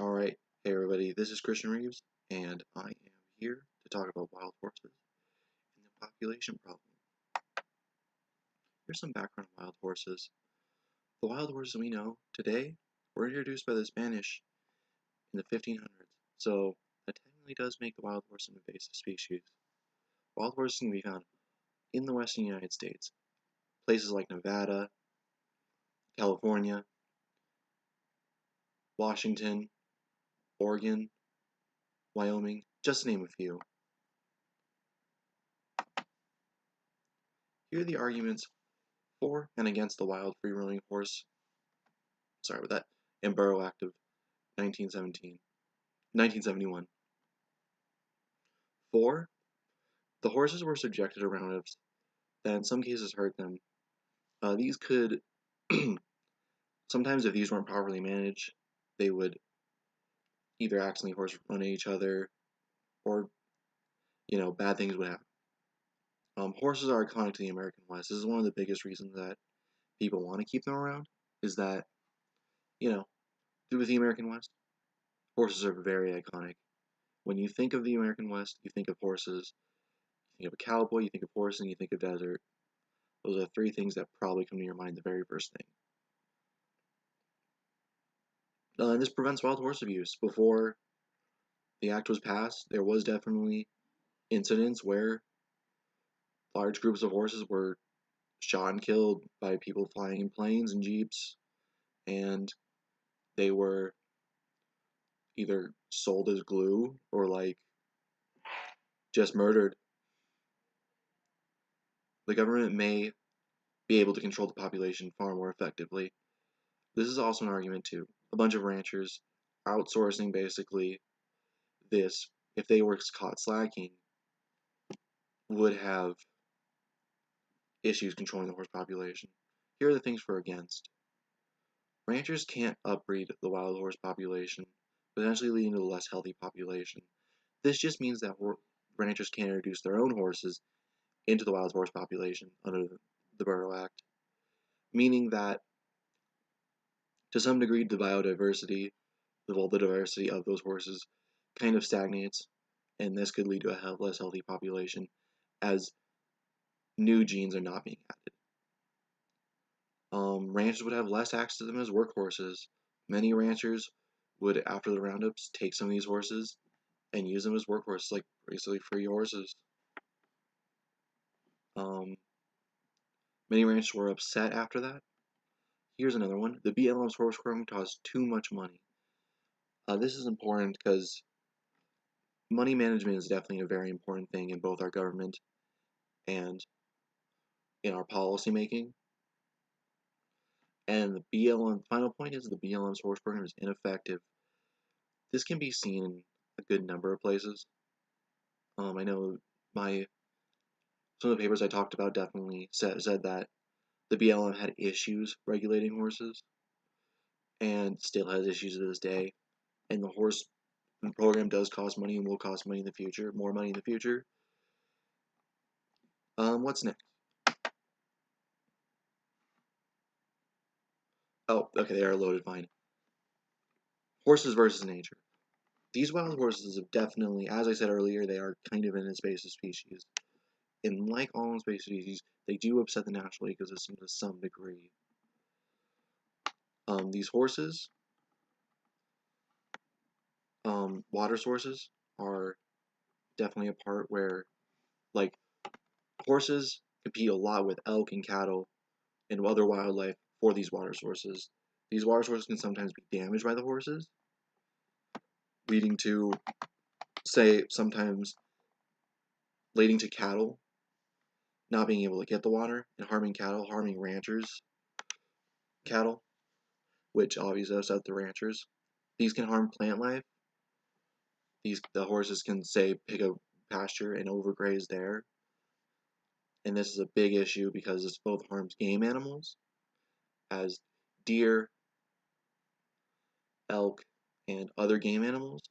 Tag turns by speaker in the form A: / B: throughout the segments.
A: Alright, hey everybody, this is Christian Reeves, and I am here to talk about wild horses and the population problem. Here's some background on wild horses. The wild horses we know today were introduced by the Spanish in the 1500s, so that technically does make the wild horse an invasive species. Wild horses can be found in the western United States, places like Nevada, California, Washington, Oregon, Wyoming, just to name a few. Here are the arguments for and against the wild free-roaming horse, Embargo Act of 1971. 4. The horses were subjected to roundups that in some cases hurt them. These could, sometimes if these weren't properly managed, they would either accidentally horse run at each other, or, bad things would happen. Horses are iconic to the American West. This is one of the biggest reasons that people want to keep them around, is that, through the American West, horses are very iconic. When you think of the American West, you think of horses. You think of a cowboy, you think of horse, and you think of desert. Those are three things that probably come to your mind the very first thing. And this prevents wild horse abuse. Before the act was passed, there was definitely incidents where large groups of horses were shot and killed by people flying in planes and jeeps, and they were either sold as glue or just murdered. The government may be able to control the population far more effectively. This is also an argument too. A bunch of ranchers outsourcing basically this, if they were caught slacking, would have issues controlling the horse population. Here are the things for against. Ranchers can't upbreed the wild horse population, potentially leading to a less healthy population. This just means that ranchers can't introduce their own horses into the wild horse population under the Burrow Act, meaning that to some degree the diversity of those horses kind of stagnates, and this could lead to a less healthy population as new genes are not being added. Ranchers would have less access to them as workhorses. Many ranchers would, after the roundups, take some of these horses and use them as workhorses, like basically free horses. Many ranchers were upset after that. Here's another one. The BLM's horse program costs too much money. This is important because money management is definitely a very important thing in both our government and in our policy making. And the BLM, final point is the BLM's horse program is ineffective. This can be seen in a good number of places. I know some of the papers I talked about definitely said that the BLM had issues regulating horses, and still has issues to this day. And the horse program does cost money and will cost money in the future, more money in the future. What's next? Oh, okay, they are loaded fine. Horses versus nature. These wild horses have definitely, as I said earlier, they are kind of an invasive species. And like all invasive species, they do upset the natural ecosystem to some degree. These horses, water sources are definitely a part where, horses compete a lot with elk and cattle and other wildlife for these water sources. These water sources can sometimes be damaged by the horses, leading to, cattle not being able to get the water and harming ranchers' cattle, which obviously upset the ranchers. These can harm plant life. The horses can, pick a pasture and overgraze there. And this is a big issue because this both harms game animals, as deer, elk, and other game animals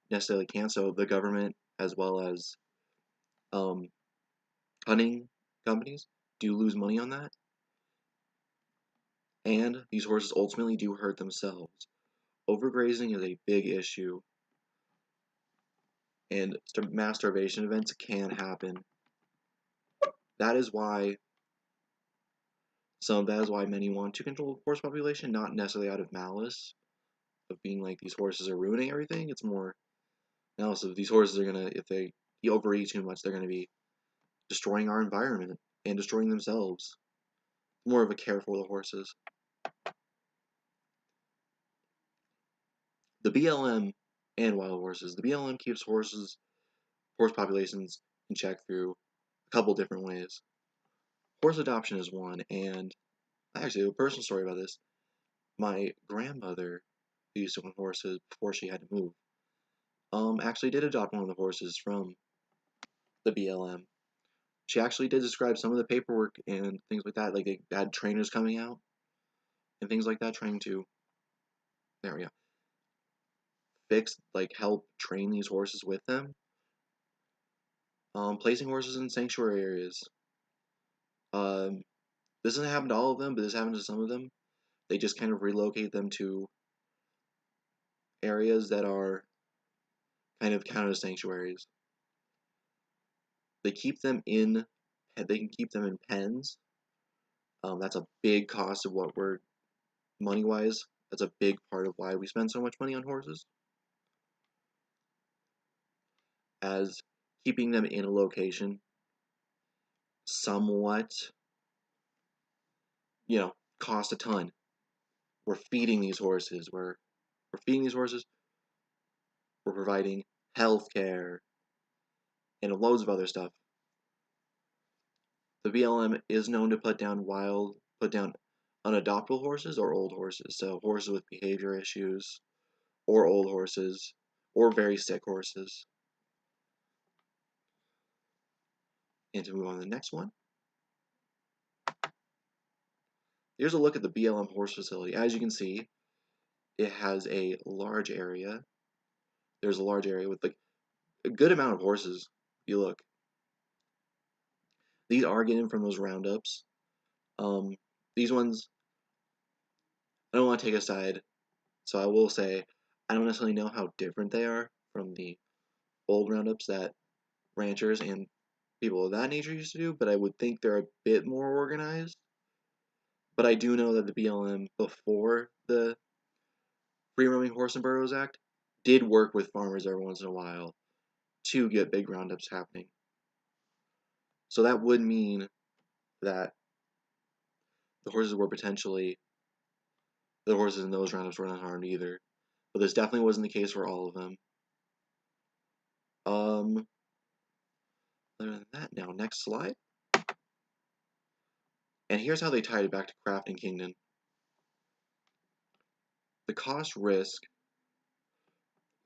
A: necessarily can't. So the government, as well as hunting companies, do lose money on that. And these horses ultimately do hurt themselves. overgrazing is a big issue, and mass starvation events can happen. That is why many want to control the horse population, not necessarily out of malice of being like these horses are ruining everything. It's more malice of these horses are gonna, if they overeat too much, they're gonna be destroying our environment and destroying themselves. More of a care for the horses. The BLM and wild horses. The BLM keeps horse populations in check through a couple different ways. Horse adoption is one, and actually a personal story about this. My grandmother, who used to own horses before she had to move, actually did adopt one of the horses from the BLM. She actually did describe some of the paperwork and things like that, like they had trainers coming out and things like that, trying to, there we go, help train these horses with them. Placing horses in sanctuary areas. This doesn't happen to all of them, but this happens to some of them. They just kind of relocate them to areas that are kind of counted as sanctuaries. They can keep them in pens. That's a big cost of what we're, money-wise, that's a big part of why we spend so much money on horses. As keeping them in a location somewhat, cost a ton. We're feeding these horses. We're providing health care and loads of other stuff. The BLM is known to put down unadoptable horses or old horses. So horses with behavior issues, or old horses, or very sick horses. And to move on to the next one. Here's a look at the BLM horse facility. As you can see, it has a large area. There's a large area with a good amount of horses. If you look, these are getting from those roundups. These ones, I don't want to take a side, so I will say I don't necessarily know how different they are from the old roundups that ranchers and people of that nature used to do, but I would think they're a bit more organized. But I do know that the BLM, before the Free Roaming Horse and Burros Act, did work with farmers every once in a while to get big roundups happening. So that would mean that the horses in those roundups were not harmed either. But this definitely wasn't the case for all of them. Other than that, now next slide. And here's how they tied it back to Kraft and Kingdon. The cost risk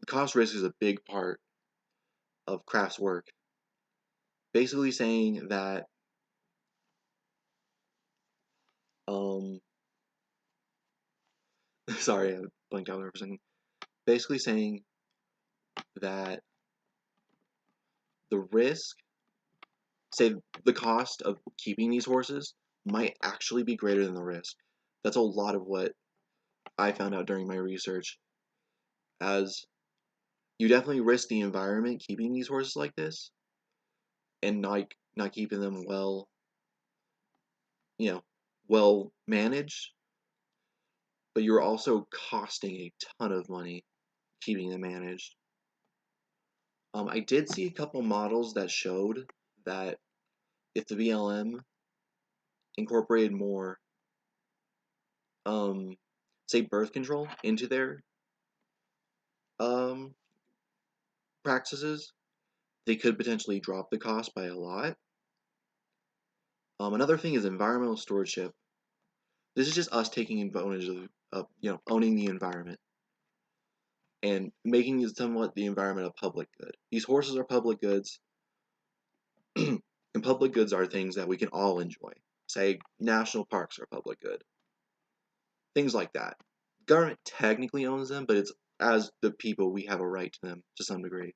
A: is a big part of Kraft's work. Basically saying that sorry, I blanked out there for a second. Basically saying that the risk, say the cost of keeping these horses might actually be greater than the risk. That's a lot of what I found out during my research, as you definitely risk the environment keeping these horses like this and not keeping them well managed, but you're also costing a ton of money keeping them managed. I did see a couple models that showed that if the BLM incorporated more, say birth control into their practices, they could potentially drop the cost by a lot. Another thing is environmental stewardship. This is just us taking advantage of owning the environment and making somewhat the environment a public good. These horses are public goods, and public goods are things that we can all enjoy. Say national parks are public good. Things like that. Government technically owns them, but it's as the people we have a right to them to some degree.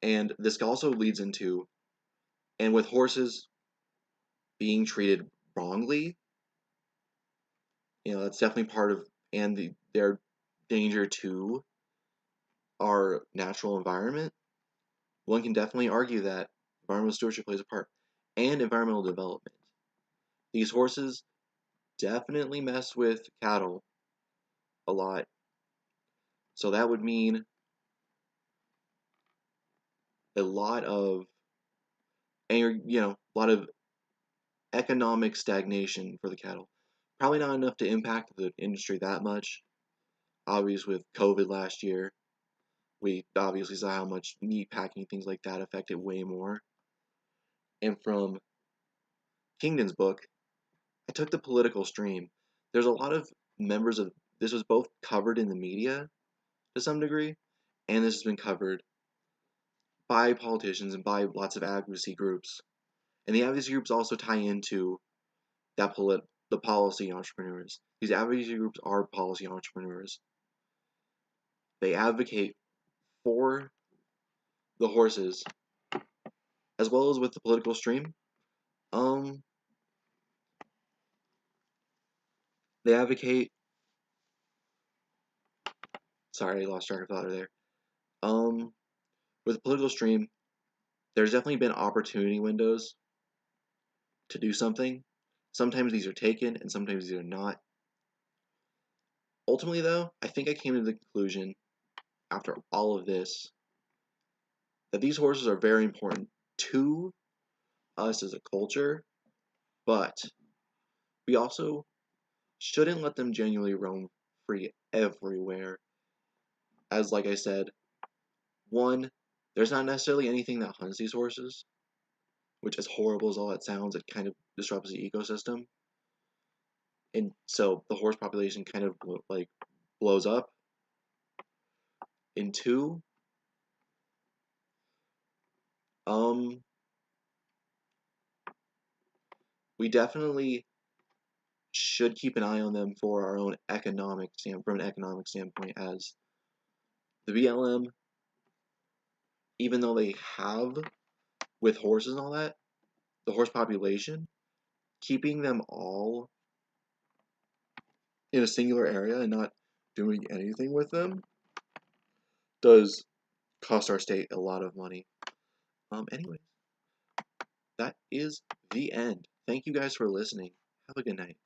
A: And this also leads into, and with horses being treated wrongly, that's definitely part of, and their danger to our natural environment. One can definitely argue that environmental stewardship plays a part, and environmental development. These horses definitely mess with cattle a lot, so that would mean a lot of, a lot of economic stagnation for the cattle. Probably not enough to impact the industry that much. Obviously, with COVID last year, we obviously saw how much meat packing, things like that, affected way more. And from Kingdon's book, I took the political stream. There's a lot of members of this was both covered in the media to some degree, and this has been covered by politicians and by lots of advocacy groups. And the advocacy groups also tie into the policy entrepreneurs. These advocacy groups are policy entrepreneurs. They advocate for the horses as well as with the political stream. They advocate. Sorry, I lost track of thought there. With the political stream, there's definitely been opportunity windows to do something. Sometimes these are taken, and sometimes these are not. Ultimately, though, I think I came to the conclusion after all of this that these horses are very important to us as a culture, but we also shouldn't let them genuinely roam free everywhere. As, like I said, one, there's not necessarily anything that hunts these horses, which, as horrible as all that sounds, it kind of disrupts the ecosystem. And so the horse population kind of blows up. And two, we definitely should keep an eye on them for our own from an economic standpoint, as the BLM, even though they have with horses and all that, the horse population, keeping them all in a singular area and not doing anything with them does cost our state a lot of money. Anyway, that is the end. Thank you guys for listening. Have a good night.